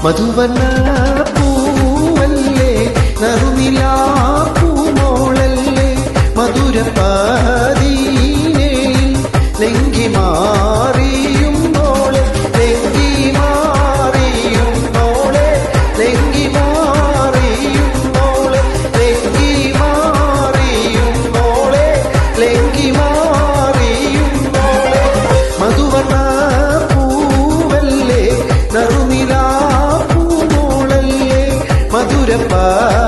മധുവർണ്ണ പൂവല്ലേ നറുനിലാ പൂമോളല്ലേ മധുരപാതീനേ ലംഘി മാറിയും മോളെ ലംഘി മാറിയും മോളെ ലംഘി മാറിയും മോളെ ലംഘി മാറിയും മോളെ ലംഘി മാറിയും മോളെ മധുവർണ്ണ പൂവല്ലേ നറുനിലാ പൂമോളല്ലേ മധുരപാതീനേ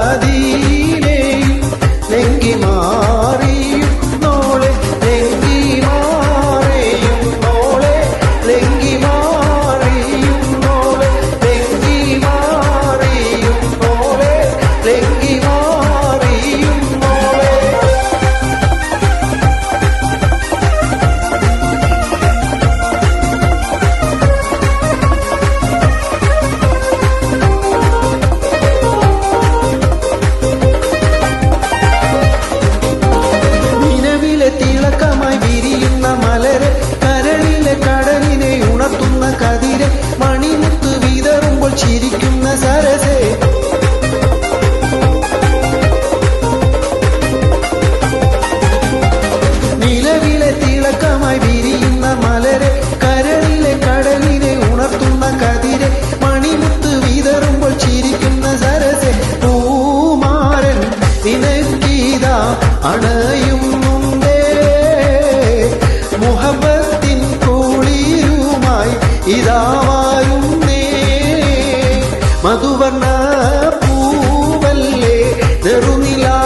ലംഘി മാറിയും മോളെ ലംഘി മാറിയും മോളെ ലംഘി മാറിയും മോളെ ലംഘി മാറിയും മോളെ ലംഘി മാറിയും മോളെ തിളക്കമായി വിരിയുന്ന മലരെ കരളിലെ കടലിനെ ഉണർത്തുന്ന കതിരെ മണിമുത്ത് വിതറുമ്പോൾ ചിരിക്കുന്ന സരസേ നിലവിലെ തിളക്കമായി വിരിയുന്ന മലരെ കരളിലെ കടലിനെ ഉണർത്തുന്ന കതിരെ മണിമുത്ത് വിതറുമ്പോൾ ചിരിക്കുന്ന സരസേ പൂമാരൻ നിനക്കീതാ അണയും മുഹബത്തിൻ കുളിരുമായി ഇതാവായുന്നേ മധുവർണ്ണ പൂവല്ലേ നെറുനിലാ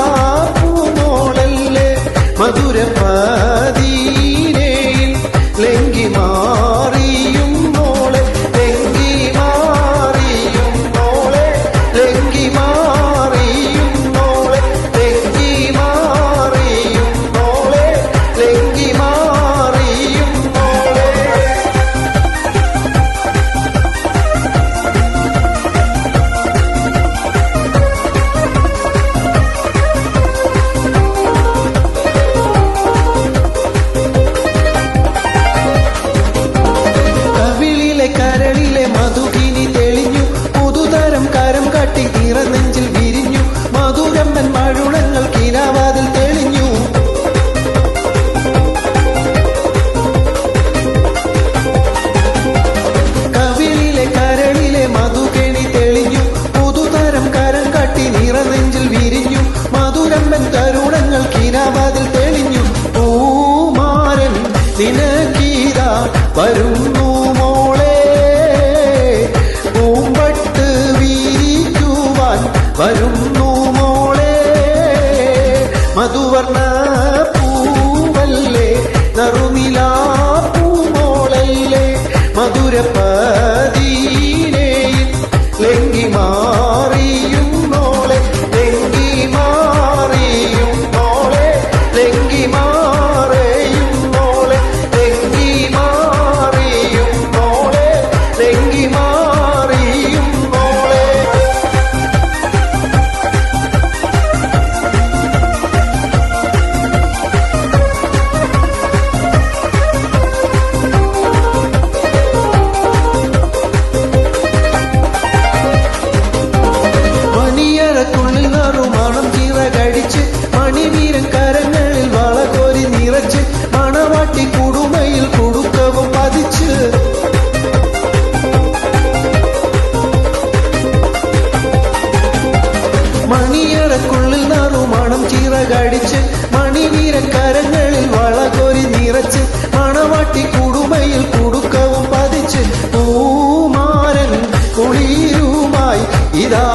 പൂമോളല്ലേ മധുരപാതീനേ ലംഘി മാറിയും മോളെ ലംഘി മാറിയും മോളെ ലംഘി മാറിയും മോളെ ലംഘി മാറിയും മോളെ ലംഘി മാറിയും മോളെ കവിളിലെ കരളിലെ മധുകിനി തെളിഞ്ഞു പുതുതരം കരം കാട്ടി നിറനെഞ്ചിൽ വിരിഞ്ഞു മധുരമ്മൻ മഴുളങ്ങൾ കിനാവാതിൽ തെളിഞ്ഞു കവിളിലെ കരളിലെ മധുകേണി തെളിഞ്ഞു പുതുതരം കരം കാട്ടി നിറനെഞ്ചിൽ വിരിഞ്ഞു മധുരമ്മൻ തരുണങ്ങൾ കിനാവാതിൽ തെളിഞ്ഞു പൂമാരൻ നിനക്കീതാ വരുന്നു മോളെ പൂമ്പട്ട് വീരിക്കുവാൻ വരുന്നു മോളെ മധുവർണ്ണ പൂവല്ലേ നറുനിലാ പൂമോളല്ലേ മധുരപാതീനേ ലംഘി മാറിയും മോളെ ലംഘി മാറിയും മോളെ ലംഘി മാറിയും മോളെ ലംഘി മാറിയും മോളെ ലംഘി മാറിയും മോളെ മണിയറക്കുള്ളിൽ നറുമണം ചിറകടിച്ച് മണിവീരൻ കരങ്ങളിൽ വളകോരി നിറച്ച് മണവാട്ടി കുടുമയിൽ കുടുക്കവും പതിച്ച് മണിയറക്കുള്ളിൽ നറുമണം ചിറകടിച്ച് മണിവീരൻ കരങ്ങളിൽ വളകോരി നിറച്ച് മണവാട്ടി കുടുമയിൽ കുടുക്കവും പതിച്ച് പൂമാരൻ കുളിരുമായി ഇതാ